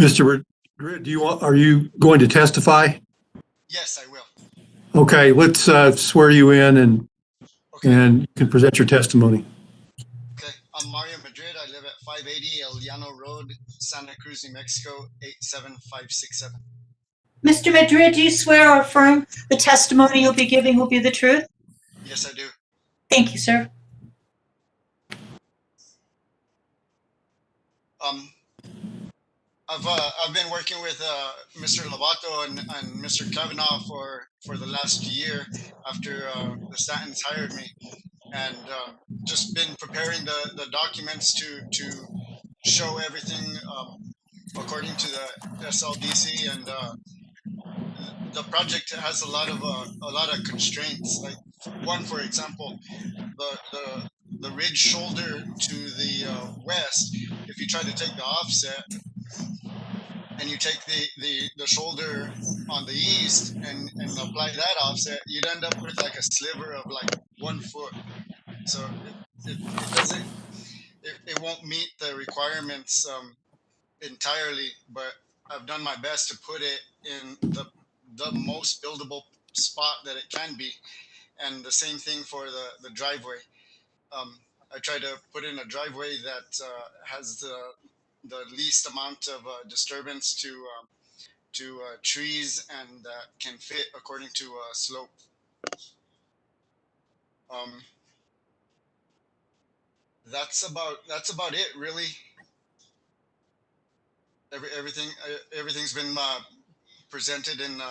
Mr. Madrid, are you going to testify? Yes, I will. Okay, let's swear you in Okay. and you can present your testimony. Okay. I'm Mario Madrid. I live at 580 El Llano Road, Santa Cruz, New Mexico, 87567. Mr. Madrid, do you swear or affirm the testimony you'll be giving will be the truth? Yes, I do. Thank you, sir. I've been working with Mr. Lovato and Mr. Kavanaugh for the last year after the Statons hired me, and just been preparing the documents to show everything according to the SLDC, and the project has a lot of constraints. Like one, for example, the ridge shoulder to the west. If you try to take the offset and you take the shoulder on the east and apply that offset, you'd end up with like a sliver of like 1 foot. So it doesn't, it won't meet the requirements entirely, but I've done my best to put it in the most buildable spot that it can be. And the same thing for the driveway. I try to put in a driveway that has the least amount of disturbance to trees and that can fit according to slope. That's about it, really. Everything's been presented in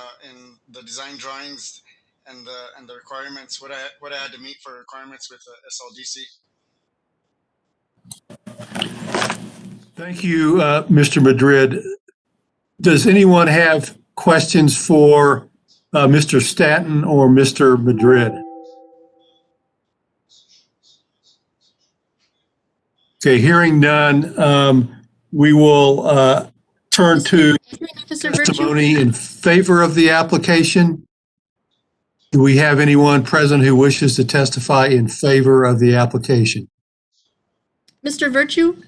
the design drawings and the requirements. What I had to meet for requirements with SLDC. Thank you, Mr. Madrid. Does anyone have questions for Mr. Staton or Mr. Madrid? Okay, hearing none, we will turn to testimony in favor of the application. Do we have anyone present who wishes to testify in favor of the application? Mr. Virtue,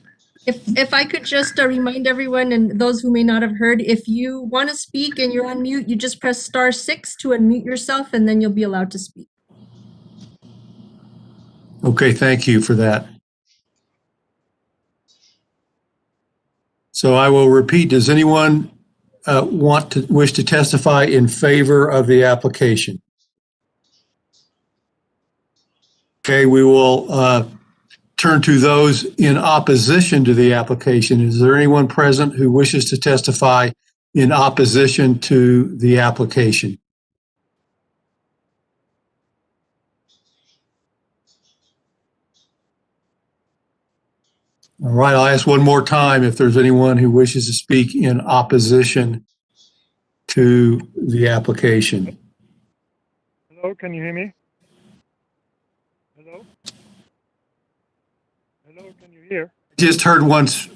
if I could just remind everyone and those who may not have heard, if you want to speak and you're on mute, you just press *6 to unmute yourself and then you'll be allowed to speak. Okay, thank you for that. So I will repeat, does anyone wish to testify in favor of the application? Okay, we will turn to those in opposition to the application. Is there anyone present who wishes to testify in opposition to the application? All right, I'll ask one more time if there's anyone who wishes to speak in opposition to the application. Hello, can you hear me? Hello? Hello, can you hear? I just heard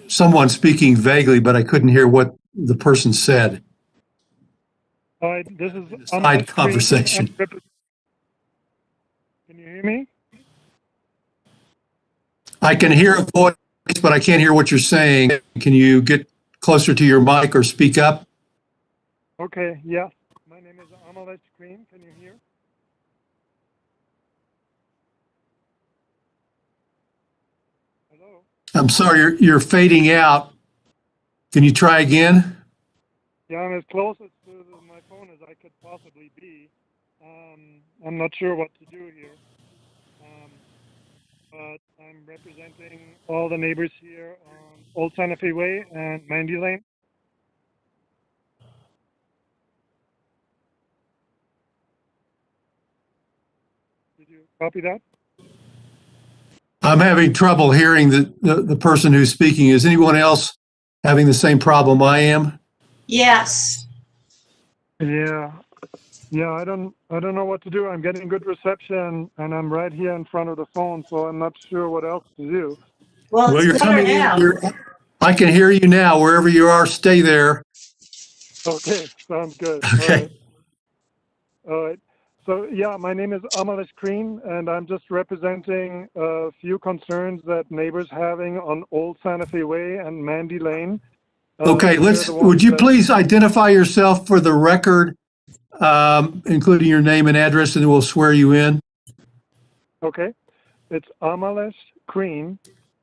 someone speaking vaguely, but I couldn't hear what the person said. All right, this is Side conversation. Can you hear me? I can hear a voice, but I can't hear what you're saying. Can you get closer to your mic or speak up? Okay, yes. My name is Amalek Screen. Can you hear? Hello? I'm sorry, you're fading out. Can you try again? Yeah, I'm as close to my phone as I could possibly be. I'm not sure what to do here. But I'm representing all the neighbors here on Old Santa Fe Way and Mandy Lane. Did you copy that? I'm having trouble hearing the person who's speaking. Is anyone else having the same problem I am? Yes. Yeah. Yeah, I don't know what to do. I'm getting good reception and I'm right here in front of the phone, so I'm not sure what else to do. Well, You're it's better coming in. now. I can hear you now. Wherever you are, stay there. Okay, sounds good. Okay. All right. So yeah, my name is Amalek Screen, and I'm just representing a few concerns that neighbors having on Old Santa Fe Way and Mandy Lane. Okay, they're the ones would you that- please identify yourself for the record, including your name and address, and then we'll swear you in? Okay, it's Amalesh Green,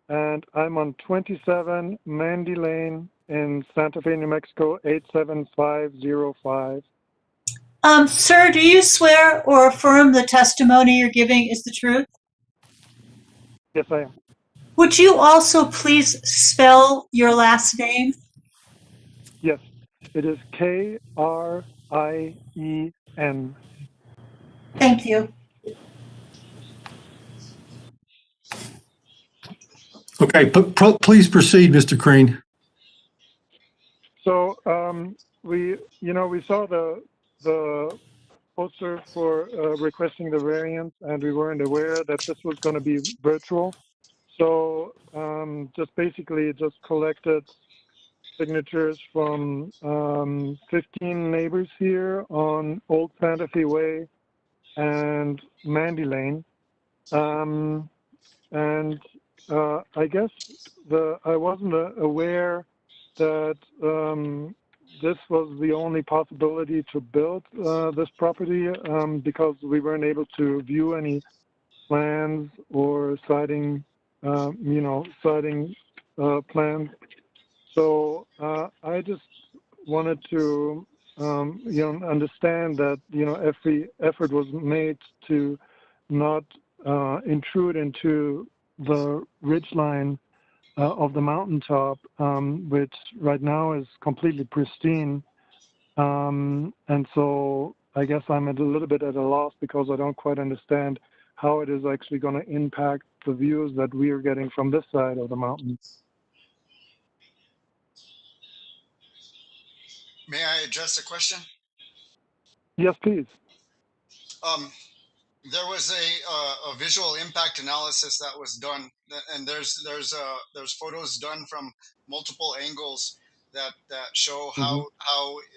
and I'm on 27 Mandy Lane in Santa Fe, New Mexico, 87505. Sir, do you swear or affirm the testimony you're giving is the truth? Yes, I am. Would you also please spell your last name? Yes, it is Krien. Thank you. Okay, please proceed, Mr. Crane. So we saw the poster for requesting the variance, and we weren't aware that this was going to be virtual. So just collected signatures from 15 neighbors here on Old Santa Fe Way and Mandy Lane. I guess I wasn't aware that this was the only possibility to build this property because we weren't able to view any plans or siding plans. So I just wanted to understand that every effort was made to not intrude into the ridge line of the mountaintop, which right now is completely pristine. And so I guess I'm a little bit at a loss because I don't quite understand how it is actually going to impact the views that we are getting from this side of the mountain. May I address the question? Yes, please. There was a visual impact analysis that was done, and there's photos done from multiple angles that show how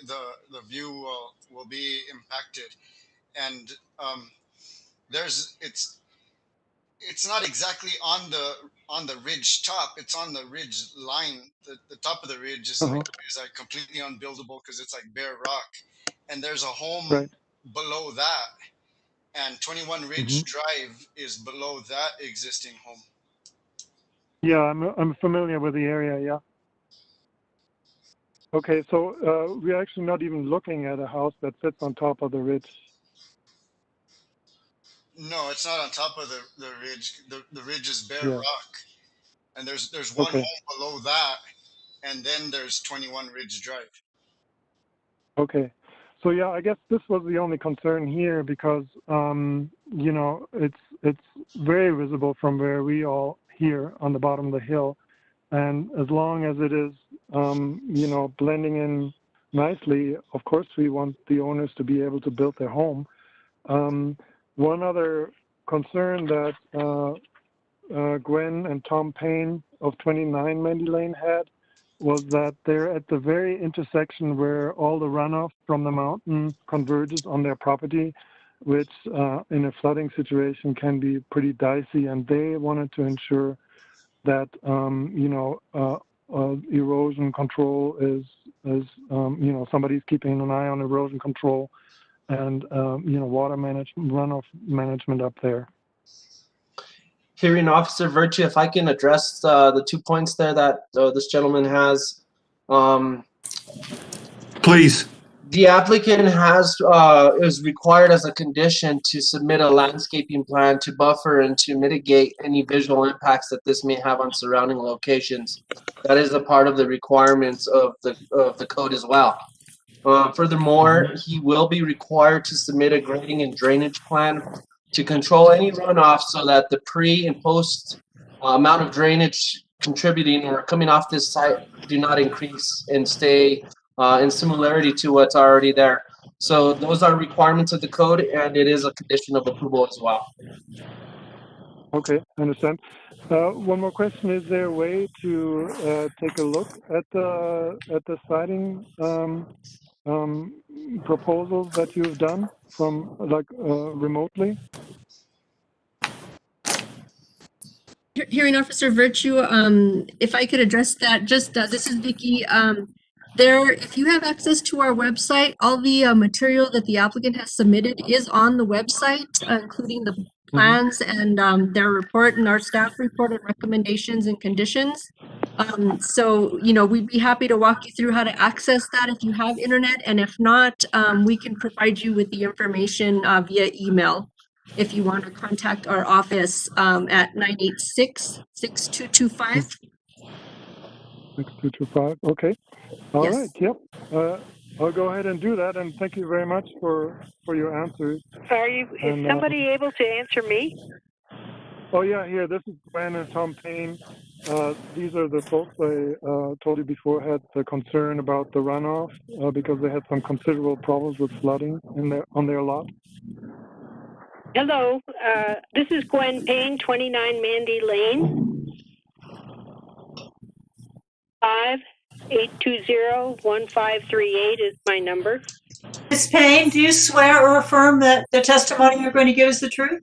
the view will be impacted, and it's not exactly on the ridge top. It's on the ridge line. The top of the ridge is like completely unbuildable because it's like bare rock, and there's a home below that. And 21 Ridge Drive is below that existing home. Yeah, I'm familiar with the area. Yeah. Okay, so we're actually not even looking at a house that sits on top of the ridge. No, it's not on top of the ridge. The ridge is bare rock, and there's one home below that, and then there's 21 Ridge Drive. Okay. So yeah, I guess this was the only concern here because it's very visible from where we all here on the bottom of the hill, and as long as it is blending in nicely, of course we want the owners to be able to build their home. One other concern that Gwen and Tom Payne of 29 Mandy Lane had was that they're at the very intersection where all the runoff from the mountain converges on their property, which in a flooding situation can be pretty dicey. And they wanted to ensure that, erosion control is somebody's keeping an eye on erosion control and, water management, runoff management up there. Hearing Officer Virtue, if I can address the 2 points there that this gentleman has. Please. The applicant is required as a condition to submit a landscaping plan to buffer and to mitigate any visual impacts that this may have on surrounding locations. That is a part of the requirements of the code as well. Furthermore, he will be required to submit a grading and drainage plan to control any runoff so that the pre and post amount of drainage contributing or coming off this site do not increase and stay in similarity to what's already there. So those are requirements of the code, and it is a condition of approval as well. Okay, I understand. One more question: is there a way to take a look at the siding proposals that you've done from remotely? Hearing Officer Virtue, if I could address that, just this is Vicky. If you have access to our website, all the material that the applicant has submitted is on the website, including the plans and their report and our staff report and recommendations and conditions. So, we'd be happy to walk you through how to access that if you have internet, and if not, we can provide you with the information via email if you want to contact our office at 986-6225. 6225. Okay. All Yes. right. Yep. I'll go ahead and do that. And thank you very much for your answers. Is somebody able to answer me? Oh yeah, here. This is Gwen and Tom Payne. These are the folks I told you before had the concern about the runoff because they had some considerable problems with flooding on their lot. Hello, this is Gwen Payne, 29 Mandy Lane. 5-820-1538 is my number. Ms. Payne, do you swear or affirm that the testimony you're going to give is the truth?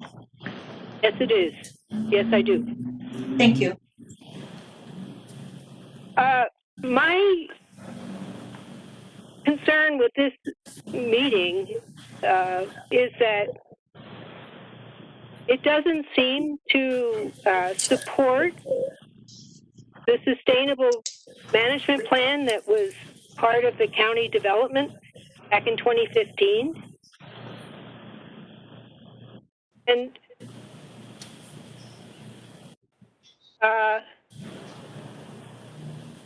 Yes, it is. Yes, I do. Thank you. My concern with this meeting is that it doesn't seem to support the sustainable management plan that was part of the county development back in 2015. And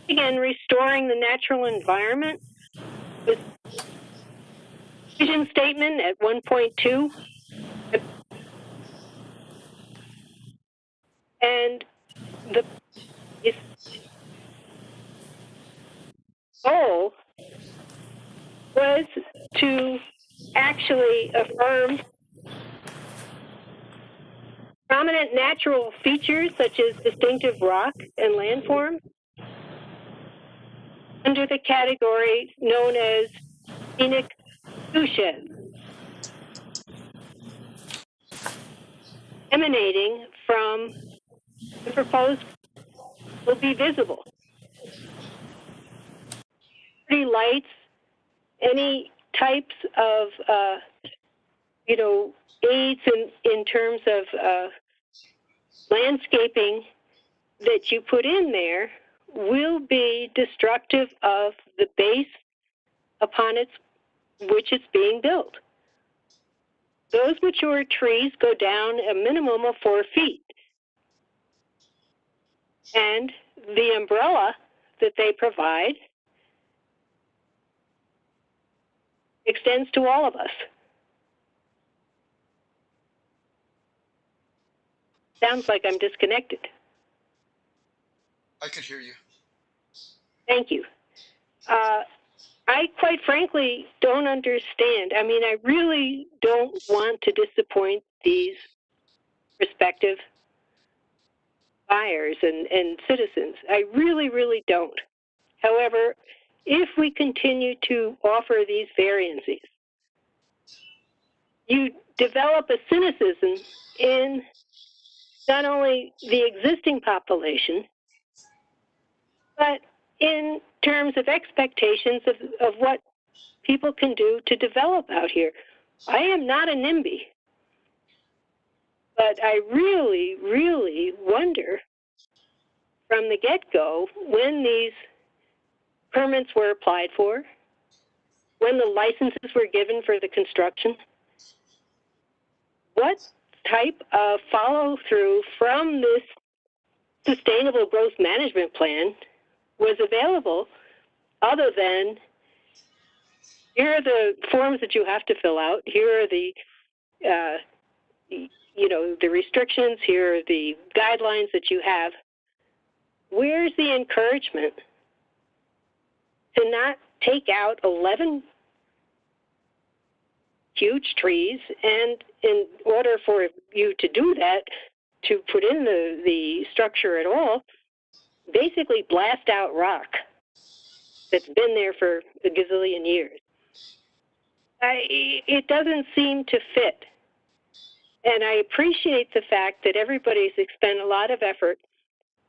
again, restoring the natural environment with vision statement at 1.2. And the goal was to actually affirm prominent natural features such as distinctive rock and landforms under the category known as scenic viewshed, emanating from the proposed will be visible. Pretty lights, any types of, aids in terms of landscaping that you put in there will be destructive of the base upon which it's being built. Those mature trees go down a minimum of 4 feet. And the umbrella that they provide extends to all of us. Sounds like I'm disconnected. I could hear you. Thank you. I quite frankly don't understand. I mean, I really don't want to disappoint these prospective buyers and citizens. I really, really don't. However, if we continue to offer these variances, you develop a cynicism in not only the existing population, but in terms of expectations of what people can do to develop out here. I am not a NIMBY, but I really, really wonder from the get-go when these permits were applied for, when the licenses were given for the construction, what type of follow-through from this sustainable growth management plan was available other than here are the forms that you have to fill out, here are the the restrictions, here are the guidelines that you have. Where's the encouragement to not take out 11 huge trees, and in order for you to do that, to put in the structure at all, basically blast out rock that's been there for a gazillion years? It doesn't seem to fit. And I appreciate the fact that everybody's expended a lot of effort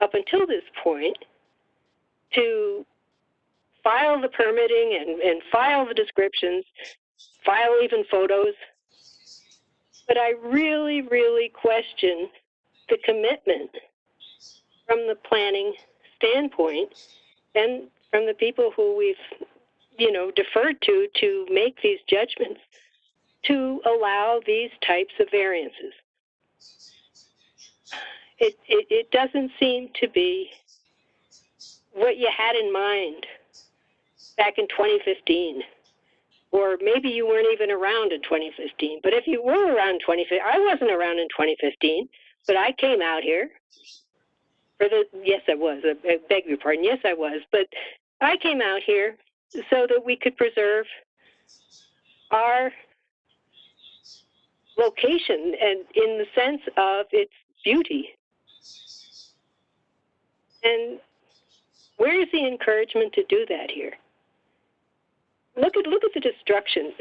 up until this point to file the permitting and file the descriptions, file even photos. But I really, really question the commitment from the planning standpoint and from the people who we've, deferred to make these judgments to allow these types of variances. It doesn't seem to be what you had in mind back in 2015. Or maybe you weren't even around in 2015. But if you were around in 2015, I wasn't around in 2015, but I came out here yes, I was. I beg your pardon. Yes, I was. But I came out here so that we could preserve our location and in the sense of its beauty. And where is the encouragement to do that here? Look at the destruction.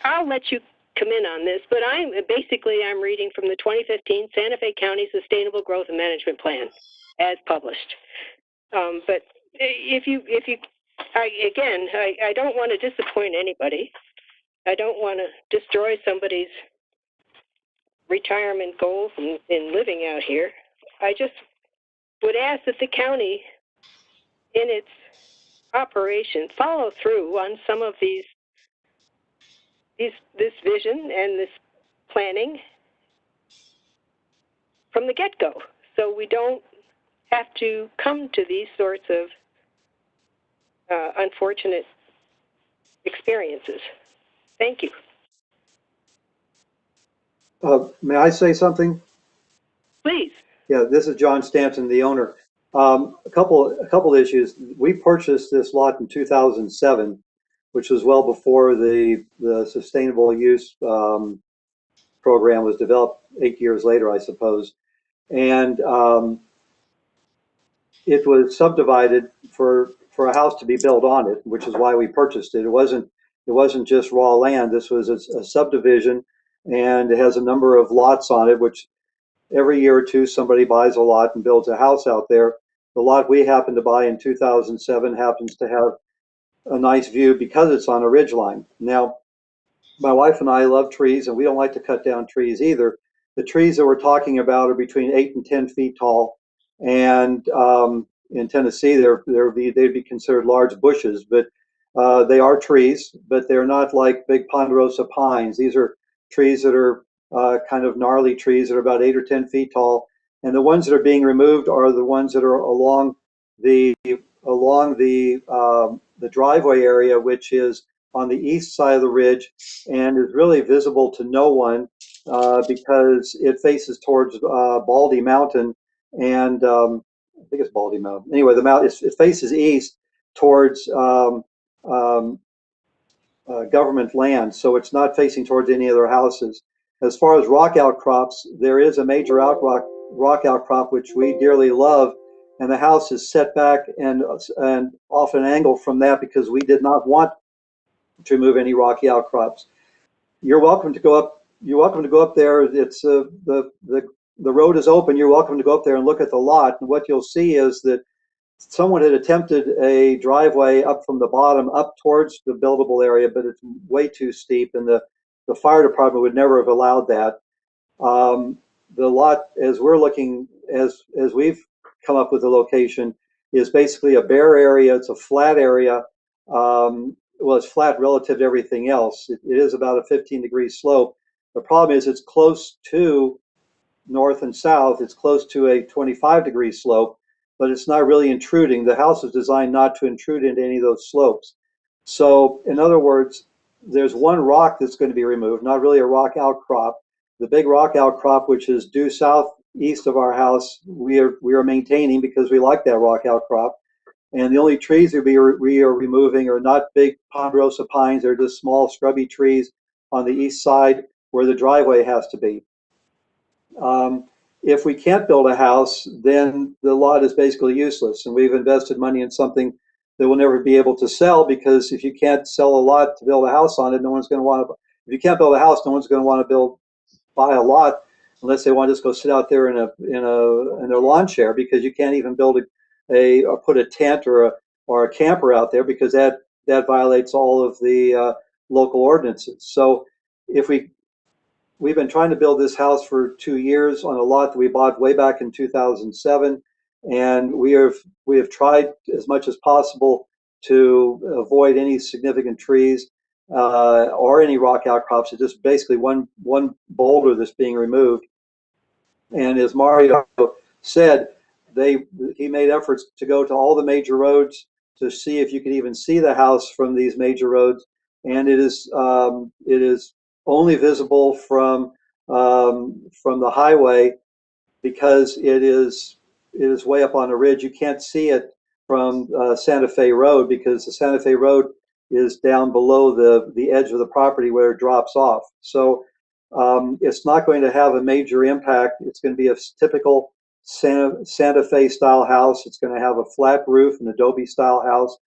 I'll let you come in on this, but I'm reading from the 2015 Santa Fe County Sustainable Growth and Management Plan as published. But I don't want to disappoint anybody. I don't want to destroy somebody's retirement goals in living out here. I just would ask that the county, in its operation, follow through on some of this vision and this planning from the get-go, so we don't have to come to these sorts of unfortunate experiences. Thank you. May I say something? Please. Yeah, this is John Stanton, the owner. A couple issues. We purchased this lot in 2007, which was well before the sustainable use program was developed 8 years later, I suppose. And it was subdivided for a house to be built on it, which is why we purchased it. It wasn't just raw land. This was a subdivision, and it has a number of lots on it, which every year or two somebody buys a lot and builds a house out there. The lot we happened to buy in 2007 happens to have a nice view because it's on a ridgeline. Now, my wife and I love trees, and we don't like to cut down trees either. The trees that we're talking about are between 8 and 10 feet tall, and in Tennessee, they'd be considered large bushes, but they are trees, but they're not like big ponderosa pines. These are trees that are kind of gnarly trees that are about 8 or 10 feet tall, and the ones that are being removed are the ones that are along the driveway area, which is on the east side of the ridge and is really visible to no one because it faces towards Baldy Mountain, and I think it's Baldy Mountain. Anyway, the mountain it faces east towards government land, so it's not facing towards any other houses. As far as rock outcrops, there is a major rock outcrop which we dearly love, and the house is set back and off an angle from that because we did not want to remove any rocky outcrops. You're welcome to go up. You're welcome to go up there. It's the road is open. You're welcome to go up there and look at the lot. And what you'll see is that someone had attempted a driveway up from the bottom up towards the buildable area, but it's way too steep, and the fire department would never have allowed that. The lot, as we're looking, as we've come up with the location, is basically a bare area. It's a flat area. Well, it's flat relative to everything else. It is about a 15-degree slope. The problem is it's close to north and south. It's close to a 25-degree slope, but it's not really intruding. The house is designed not to intrude into any of those slopes. So, in other words, there's one rock that's going to be removed, not really a rock outcrop. The big rock outcrop, which is due southeast of our house, we are maintaining because we like that rock outcrop. And the only trees we are removing are not big ponderosa pines. They're just small scrubby trees on the east side where the driveway has to be. If we can't build a house, then the lot is basically useless, and we've invested money in something that we'll never be able to sell, because if you can't sell a lot to build a house on it, no one's going to want to. If you can't build a house, no one's going to want to buy a lot unless they want to just go sit out there in a lawn chair, because you can't even build or put a tent or a camper out there, because that violates all of the local ordinances. So if we've been trying to build this house for 2 years on a lot that we bought way back in 2007, and we have tried as much as possible to avoid any significant trees or any rock outcrops. It's just basically one boulder that's being removed. And as Mario said, he made efforts to go to all the major roads to see if you could even see the house from these major roads, and it is only visible from the highway, because it is way up on a ridge. You can't see it from Santa Fe Road, because the Santa Fe Road is down below the edge of the property where it drops off. So it's not going to have a major impact. It's going to be a typical Santa Fe style house. It's going to have a flat roof, an adobe style house.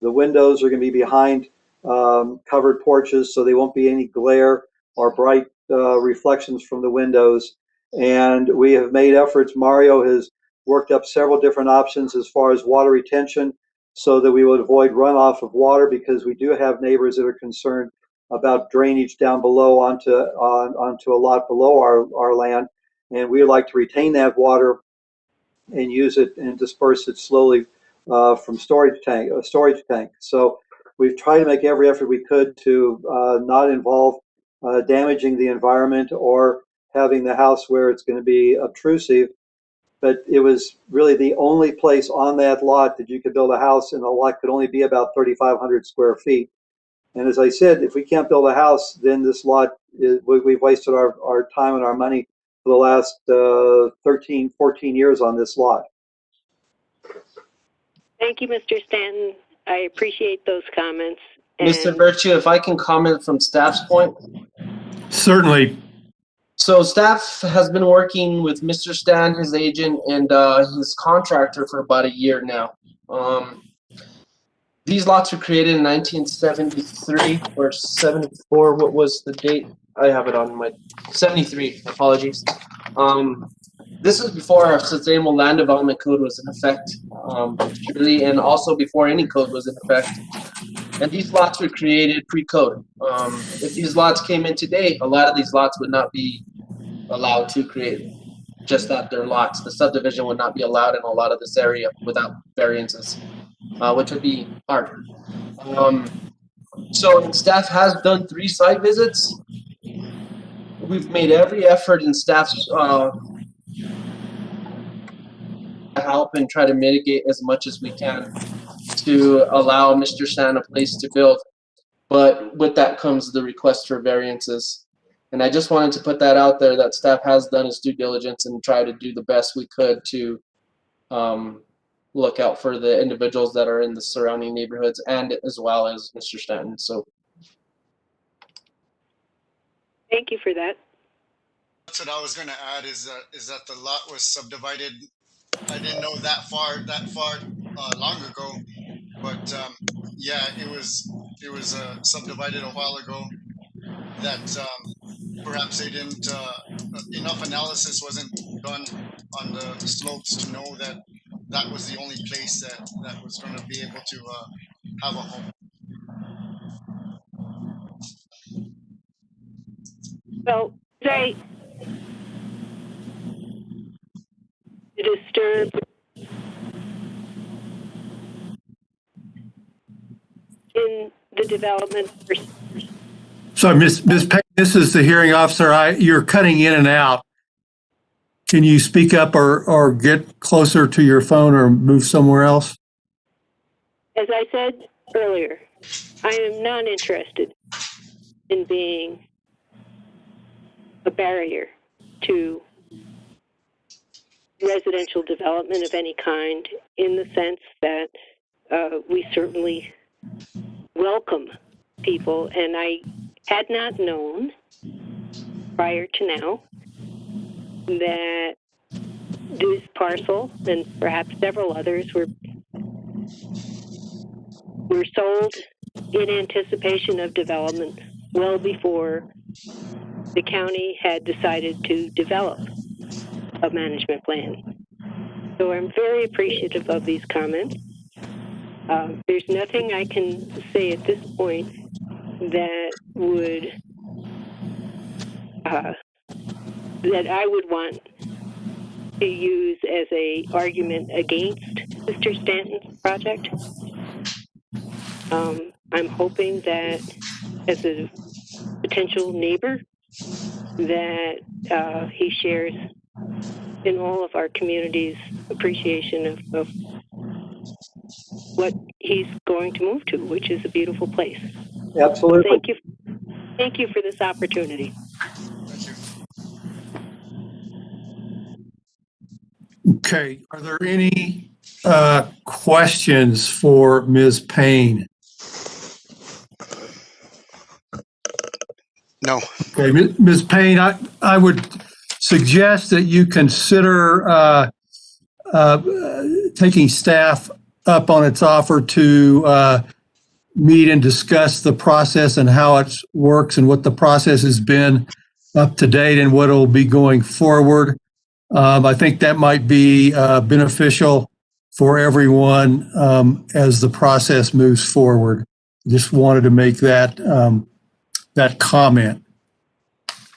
The windows are going to be behind covered porches, so there won't be any glare or bright reflections from the windows. And we have made efforts. Mario has worked up several different options as far as water retention, so that we would avoid runoff of water, because we do have neighbors that are concerned about drainage down below onto a lot below our land, and we would like to retain that water and use it and disperse it slowly from storage tank. So we've tried to make every effort we could to not involve damaging the environment or having the house where it's going to be obtrusive. But it was really the only place on that lot that you could build a house, and the lot could only be about 3,500 square feet. And as I said, if we can't build a house, then this lot, we've wasted our time and our money for the last 13, 14 years on this lot. Thank you, Mr. Stanton. I appreciate those comments. And Mr. Virtue, if I can comment from staff's point. Certainly. So staff has been working with Mr. Stan, his agent, and his contractor for about a year now. These lots were created in 1973 or 74. What was the date? I have it on my 73. Apologies. This is before our Sustainable Land Development Code was in effect, really, and also before any code was in effect. And these lots were created pre-code. If these lots came in today, a lot of these lots would not be allowed to create just that they're lots. The subdivision would not be allowed in a lot of this area without variances, which would be hard. So staff has done 3 site visits. We've made every effort in staff's help and try to mitigate as much as we can to allow Mr. Stan a place to build. But with that comes the request for variances. And I just wanted to put that out there, that staff has done its due diligence and tried to do the best we could to look out for the individuals that are in the surrounding neighborhoods, and as well as Mr. Stanton. So thank you for that. That's what I was going to add, is that the lot was subdivided. I didn't know that far long ago, but yeah, it was subdivided a while ago. That perhaps they didn't enough analysis wasn't done on the slopes to know that that was the only place that was going to be able to have a home. Well, they disturb in the development. So, Ms. Payne, this is the hearing officer. You're cutting in and out. Can you speak up or get closer to your phone or move somewhere else? As I said earlier, I am not interested in being a barrier to residential development of any kind, in the sense that we certainly welcome people, and I had not known prior to now that this parcel and perhaps several others were sold in anticipation of development well before the county had decided to develop a management plan. So I'm very appreciative of these comments. There's nothing I can say at this point that would that I would want to use as a argument against Mr. Stanton's project. I'm hoping that as a potential neighbor that he shares in all of our community's appreciation of what he's going to move to, which is a beautiful place. Absolutely. Thank you. Thank you for this opportunity. Thank you. Okay, are there any questions for Ms. Payne? No. Okay, Ms. Payne, I would suggest that you consider taking staff up on its offer to meet and discuss the process and how it works and what the process has been up to date and what it will be going forward. I think that might be beneficial for everyone as the process moves forward. Just wanted to make that that comment.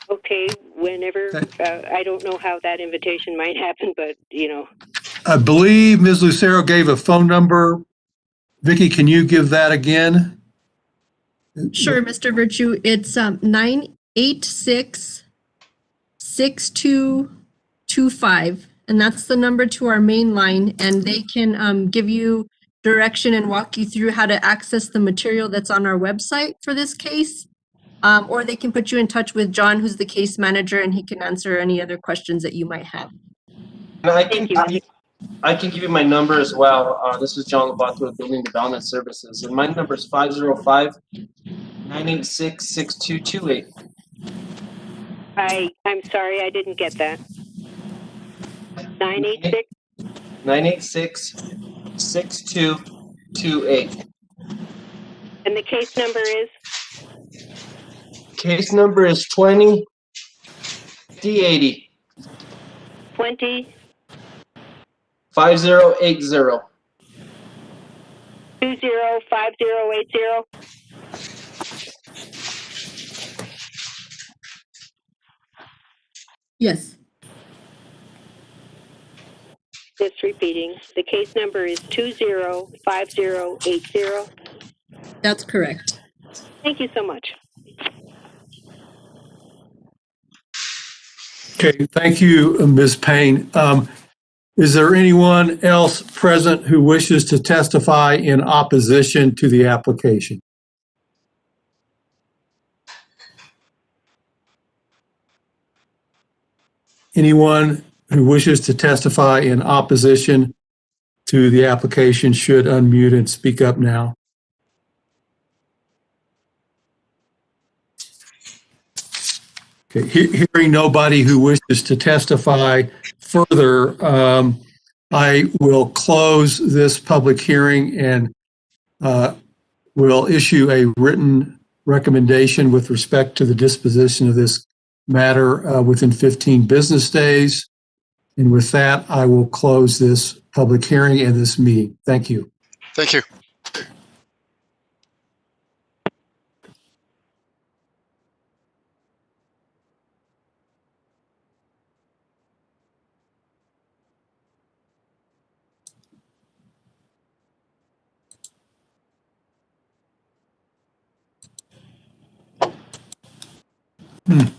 Okay, whenever, I don't know how that invitation might happen, but, you know. I believe Ms. Lucero gave a phone number. Vicki, can you give that again? Sure, Mr. Virtue. It's 986-6225, and that's the number to our main line, and they can give you direction and walk you through how to access the material that's on our website for this case. Or they can put you in touch with John, who's the case manager, and he can answer any other questions that you might have. And Thank you. I can give you my number as well. This is John Lobato with Building Development Services, and my number is 505-986-6228. I'm sorry, I didn't get that. 986? 986-6228. And the case number is? Case number is 20-80. 20? 5080. 205080? Yes, Just repeating, the case number is 205080. that's correct. Thank you so much. Okay, thank you, Ms. Payne. Is there anyone else present who wishes to testify in opposition to the application? Anyone who wishes to testify in opposition to the application should unmute and speak up now. Okay, hearing nobody who wishes to testify further, I will close this public hearing and will issue a written recommendation with respect to the disposition of this matter within 15 business days. And with that, I will close this public hearing and this meeting. Thank you. Thank you. Hmm.